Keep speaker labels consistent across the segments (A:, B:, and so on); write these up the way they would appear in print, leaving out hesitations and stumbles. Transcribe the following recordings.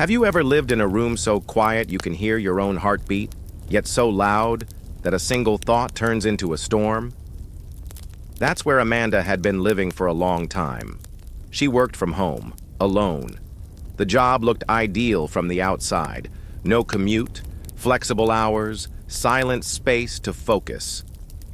A: Have you ever lived in a room so quiet you can hear your own heartbeat, yet so loud that a single thought turns into a storm? That's where Amanda had been living for a long time. She worked from home, alone. The job looked ideal from the outside. No commute, flexible hours, silent space to focus.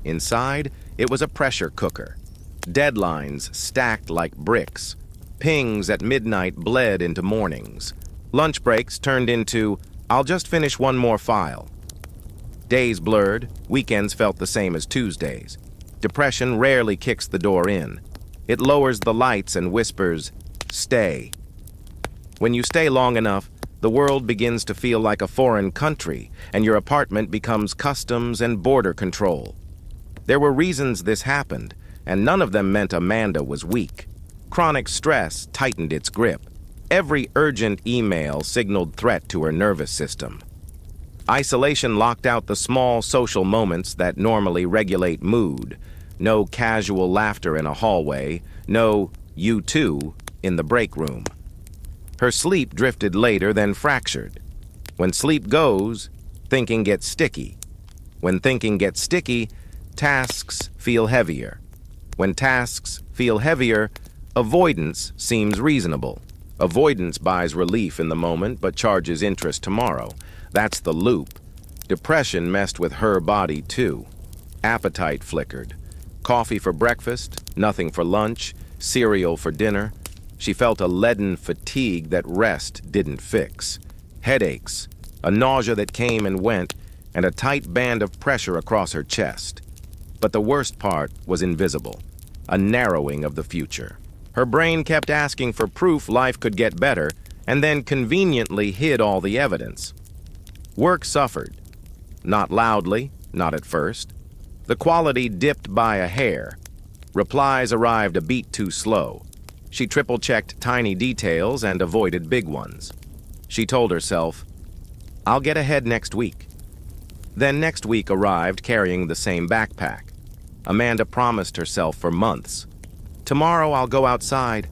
A: Inside, it was a pressure cooker. Deadlines stacked like bricks. Pings at midnight bled into mornings. Lunch breaks turned into, "I'll just finish one more file." Days blurred, weekends felt the same as Tuesdays. Depression rarely kicks the door in. It lowers the lights and whispers, "Stay." When you stay long enough, the world begins to feel like a foreign country, and your apartment becomes customs and border control. There were reasons this happened, and none of them meant Amanda was weak. Chronic stress tightened its grip. Every urgent email signaled threat to her nervous system. Isolation locked out the small social moments that normally regulate mood. No casual laughter in a hallway, no "you too" in the break room. Her sleep drifted later, then fractured. When sleep goes, thinking gets sticky. When thinking gets sticky, tasks feel heavier. When tasks feel heavier, avoidance seems reasonable. Avoidance buys relief in the moment but charges interest tomorrow. That's the loop. Depression messed with her body too. Appetite flickered. Coffee for breakfast, nothing for lunch, cereal for dinner. She felt a leaden fatigue that rest didn't fix. Headaches, a nausea that came and went, and a tight band of pressure across her chest. But the worst part was invisible, a narrowing of the future. Her brain kept asking for proof life could get better, and then conveniently hid all the evidence. Work suffered. Not loudly, not at first. The quality dipped by a hair. Replies arrived a beat too slow. She triple-checked tiny details and avoided big ones. She told herself, "I'll get ahead next week." Then next week arrived carrying the same backpack. Amanda promised herself for months, "Tomorrow I'll go outside."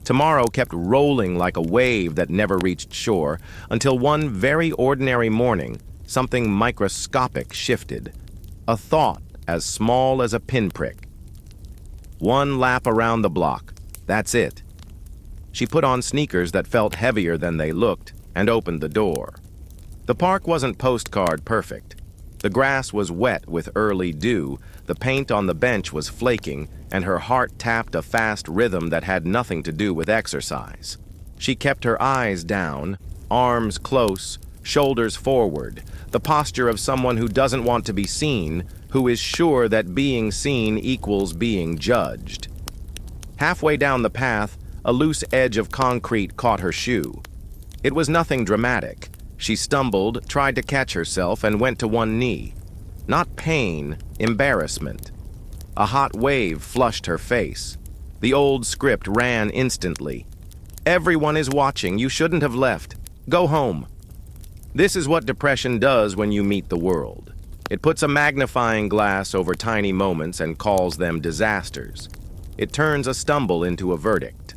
A: Tomorrow kept rolling like a wave that never reached shore, until one very ordinary morning, something microscopic shifted. A thought as small as a pinprick. One lap around the block. That's it. She put on sneakers that felt heavier than they looked and opened the door. The park wasn't postcard perfect. The grass was wet with early dew, the paint on the bench was flaking, and her heart tapped a fast rhythm that had nothing to do with exercise. She kept her eyes down, arms close, shoulders forward, the posture of someone who doesn't want to be seen, who is sure that being seen equals being judged. Halfway down the path, a loose edge of concrete caught her shoe. It was nothing dramatic. She stumbled, tried to catch herself, and went to one knee. Not pain, embarrassment. A hot wave flushed her face. The old script ran instantly. "Everyone is watching. You shouldn't have left. Go home." This is what depression does when you meet the world. It puts a magnifying glass over tiny moments and calls them disasters. It turns a stumble into a verdict.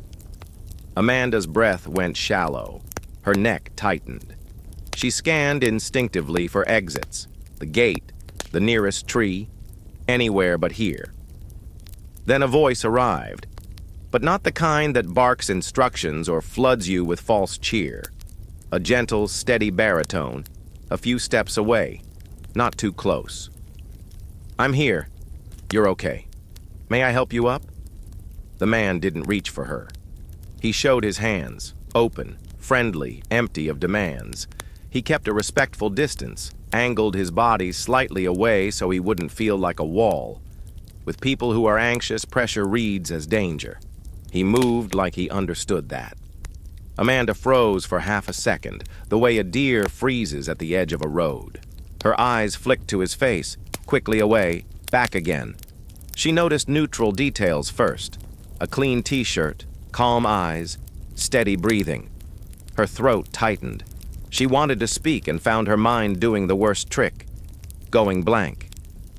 A: Amanda's breath went shallow. Her neck tightened. She scanned instinctively for exits, the gate, the nearest tree, anywhere but here. Then a voice arrived, but not the kind that barks instructions or floods you with false cheer. A gentle, steady baritone, a few steps away, not too close. "I'm here. You're okay. May I help you up?" The man didn't reach for her. He showed his hands, open, friendly, empty of demands. He kept a respectful distance, angled his body slightly away so he wouldn't feel like a wall. With people who are anxious, pressure reads as danger. He moved like he understood that. Amanda froze for half a second, the way a deer freezes at the edge of a road. Her eyes flicked to his face, quickly away, back again. She noticed neutral details first. A clean t-shirt, calm eyes, steady breathing. Her throat tightened. She wanted to speak and found her mind doing the worst trick, going blank.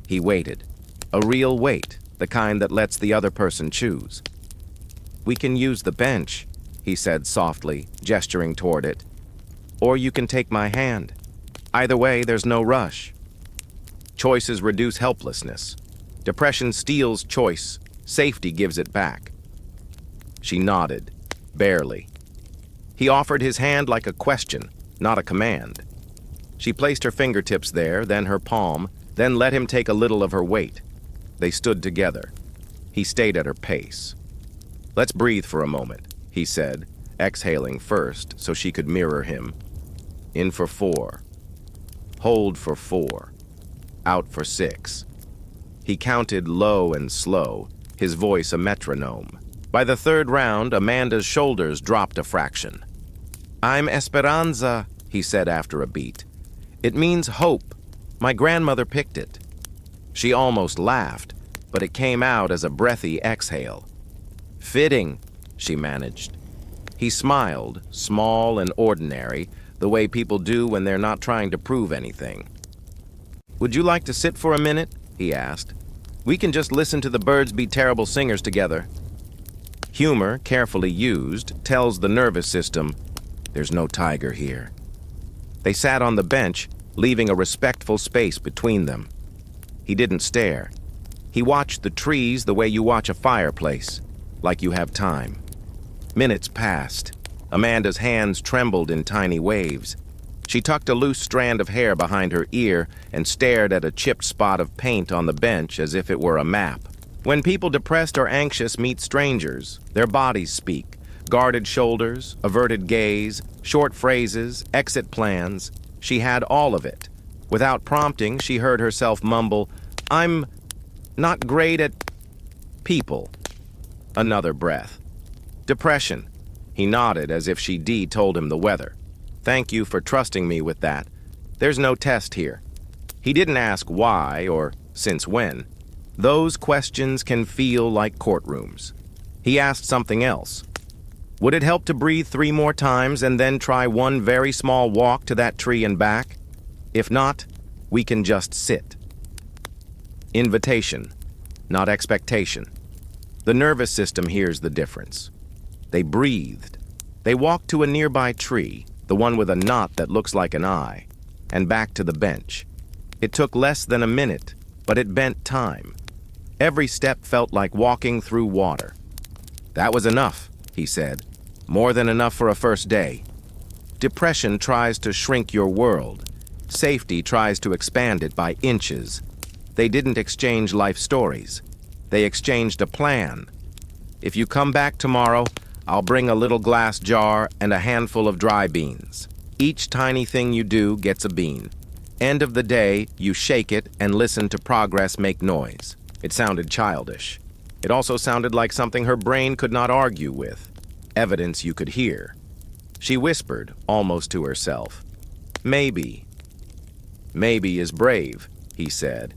A: He waited. A real wait, the kind that lets the other person choose. "We can use the bench," he said softly, gesturing toward it. or you can take my hand. Either way, there's no rush. Choices reduce helplessness. Depression steals choice. Safety gives it back. She nodded, barely. He offered his hand like a question, not a command. She placed her fingertips there, then her palm, then let him take a little of her weight. They stood together. He stayed at her pace. "Let's breathe for a moment," he said, exhaling first so she could mirror him. In for 4. Hold for 4. Out for 6. He counted low and slow, his voice a metronome. By the 3rd round, Amanda's shoulders dropped a fraction. "I'm Esperanza," he said after a beat. "It means hope. My grandmother picked it." She almost laughed, but it came out as a breathy exhale. "Fitting," she managed. He smiled, small and ordinary, the way people do when they're not trying to prove anything. "Would you like to sit for a minute?" he asked. "We can just listen to the birds be terrible singers together." Humor, carefully used, tells the nervous system, there's no tiger here. They sat on the bench, leaving a respectful space between them. He didn't stare. He watched the trees the way you watch a fireplace, like you have time. Minutes passed. Amanda's hands trembled in tiny waves. She tucked a loose strand of hair behind her ear and stared at a chipped spot of paint on the bench as if it were a map. When people depressed or anxious meet strangers, their bodies speak. Guarded shoulders, averted gaze, short phrases, exit plans. She had all of it. Without prompting, she heard herself mumble, "I'm not great at people." Another breath. "Depression." He nodded as if she told him the weather. "Thank you for trusting me with that. There's no test here." He didn't ask why or since when. Those questions can feel like courtrooms. He asked something else. Would it help to breathe 3 more times and then try one very small walk to that tree and back? If not, we can just sit. Invitation, not expectation. The nervous system hears the difference. They breathed. They walked to a nearby tree, the one with a knot that looks like an eye, and back to the bench. It took less than a minute, but it bent time. Every step felt like walking through water. "That was enough," he said. "More than enough for a first day." Depression tries to shrink your world. Safety tries to expand it by inches. They didn't exchange life stories. They exchanged a plan. "If you come back tomorrow, I'll bring a little glass jar and a handful of dry beans. Each tiny thing you do gets a bean. End of the day, you shake it and listen to progress make noise." It sounded childish. It also sounded like something her brain could not argue with. Evidence you could hear. She whispered, almost to herself, "Maybe." "Maybe is brave," he said.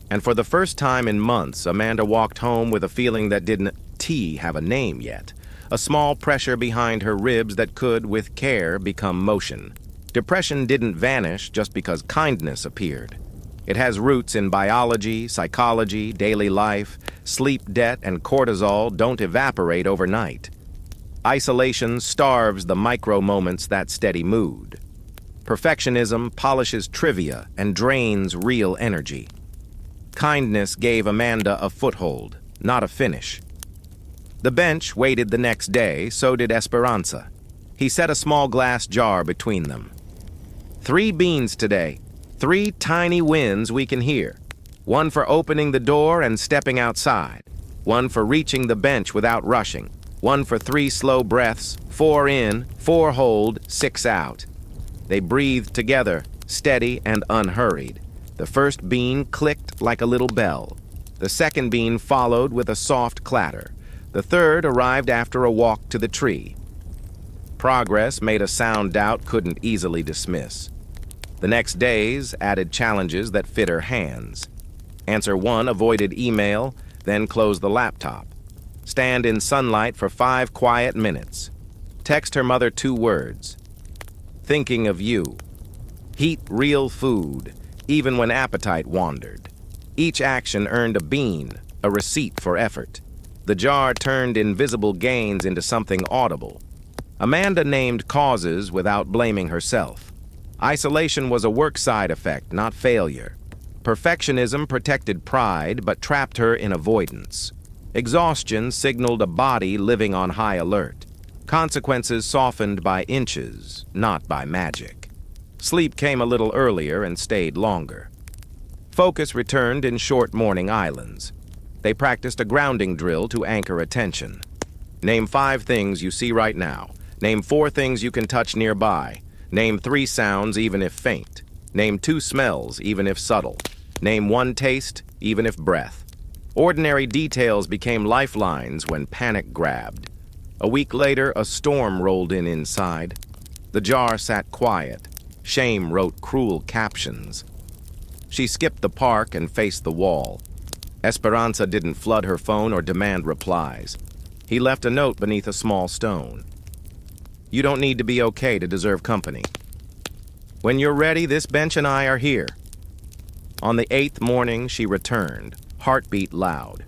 A: And for the first time in months, Amanda walked home with a feeling that didn't have a name yet. A small pressure behind her ribs that could, with care, become motion. Depression didn't vanish just because kindness appeared. It has roots in biology, psychology, daily life. Sleep debt and cortisol don't evaporate overnight. Isolation starves the micro moments that steady mood. Perfectionism polishes trivia and drains real energy. Kindness gave Amanda a foothold, not a finish. The bench waited the next day, so did Esperanza. He set a small glass jar between them. 3 beans today. 3 tiny wins we can hear. 1 for opening the door and stepping outside. 1 for reaching the bench without rushing. 1 for 3 slow breaths, 4 in, 4 hold, 6 out. They breathed together, steady and unhurried. The first bean clicked like a little bell. The second bean followed with a soft clatter. The third arrived after a walk to the tree. Progress made a sound doubt couldn't easily dismiss. The next days added challenges that fit her hands. Answer 1 avoided email, then close the laptop. Stand in sunlight for 5 quiet minutes. Text her mother 2 words. Thinking of you. Heat real food, even when appetite wandered. Each action earned a bean, a receipt for effort. The jar turned invisible gains into something audible. Amanda named causes without blaming herself. Isolation was a work side effect, not failure. Perfectionism protected pride but trapped her in avoidance. Exhaustion signaled a body living on high alert. Consequences softened by inches, not by magic. Sleep came a little earlier and stayed longer. Focus returned in short morning islands. They practiced a grounding drill to anchor attention. Name 5 things you see right now. Name 4 things you can touch nearby. Name 3 sounds, even if faint. Name 2 smells, even if subtle. Name 1 taste, even if breath. Ordinary details became lifelines when panic grabbed. A week later, a storm rolled in inside. The jar sat quiet. Shame wrote cruel captions. She skipped the park and faced the wall. Esperanza didn't flood her phone or demand replies. He left a note beneath a small stone. You don't need to be okay to deserve company. When you're ready, this bench and I are here. On the 8th morning, she returned, heartbeat loud.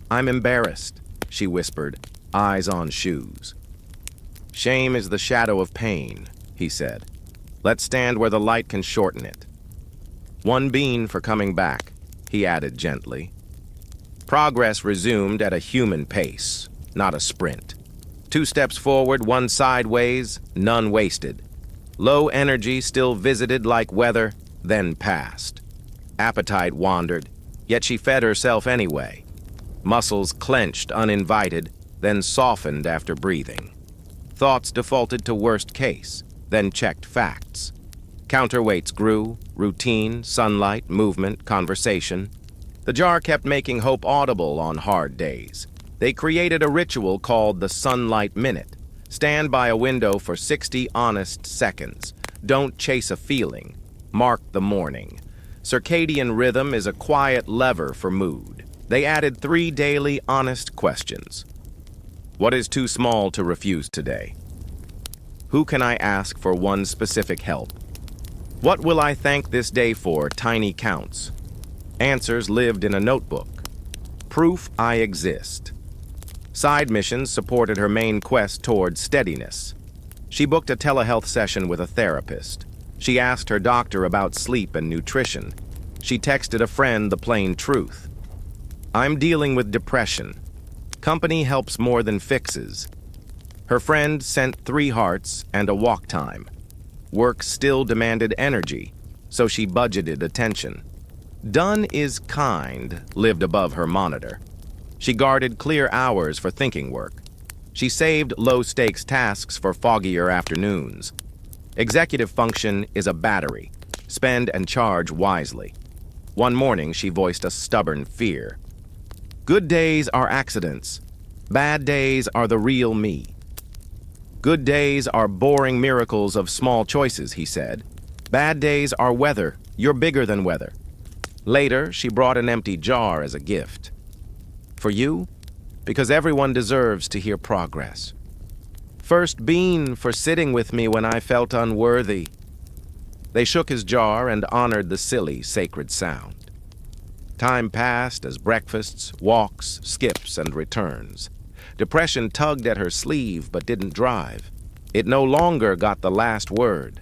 A: I'm embarrassed, she whispered, eyes on shoes. Shame is the shadow of pain, he said. Let's stand where the light can shorten it. 1 bean for coming back, he added gently. Progress resumed at a human pace, not a sprint. 2 steps forward, 1 sideways, none wasted. Low energy still visited like weather, then passed. Appetite wandered, yet she fed herself anyway. Muscles clenched uninvited, then softened after breathing. Thoughts defaulted to worst case, then checked facts. Counterweights grew, routine, sunlight, movement, conversation. The jar kept making hope audible on hard days. They created a ritual called the Sunlight Minute. Stand by a window for 60 honest seconds. Don't chase a feeling. Mark the morning. Circadian rhythm is a quiet lever for mood. They added 3 daily honest questions. What is too small to refuse today? Who can I ask for 1 specific help? What will I thank this day for? Tiny counts. Answers lived in a notebook. Proof I exist. Side missions supported her main quest toward steadiness. She booked a telehealth session with a therapist. She asked her doctor about sleep and nutrition. She texted a friend the plain truth. I'm dealing with depression. Company helps more than fixes. Her friend sent 3 hearts and a walk time. Work still demanded energy, so she budgeted attention. Done is kind lived above her monitor. She guarded clear hours for thinking work. She saved low-stakes tasks for foggier afternoons. Executive function is a battery. Spend and charge wisely. One morning, she voiced a stubborn fear. Good days are accidents. Bad days are the real me. Good days are boring miracles of small choices, he said. Bad days are weather. You're bigger than weather. Later, she brought an empty jar as a gift. For you, because everyone deserves to hear progress. First bean for sitting with me when I felt unworthy. They shook his jar and honored the silly, sacred sound. Time passed as breakfasts, walks, skips, and returns. Depression tugged at her sleeve but didn't drive. It no longer got the last word.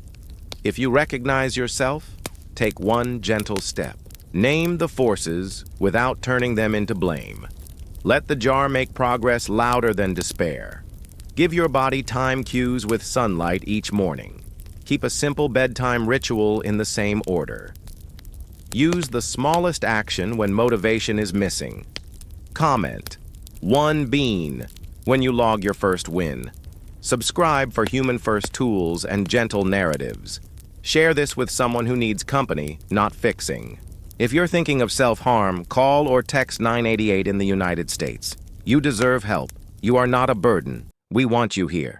A: If you recognize yourself, take 1 gentle step. Name the forces without turning them into blame. Let the jar make progress louder than despair. Give your body time cues with sunlight each morning. Keep a simple bedtime ritual in the same order. Use the smallest action when motivation is missing. Comment 1 bean when you log your first win. Subscribe for human-first tools and gentle narratives. Share this with someone who needs company, not fixing. If you're thinking of self-harm, call or text 988 in the United States. You deserve help. You are not a burden. We want you here.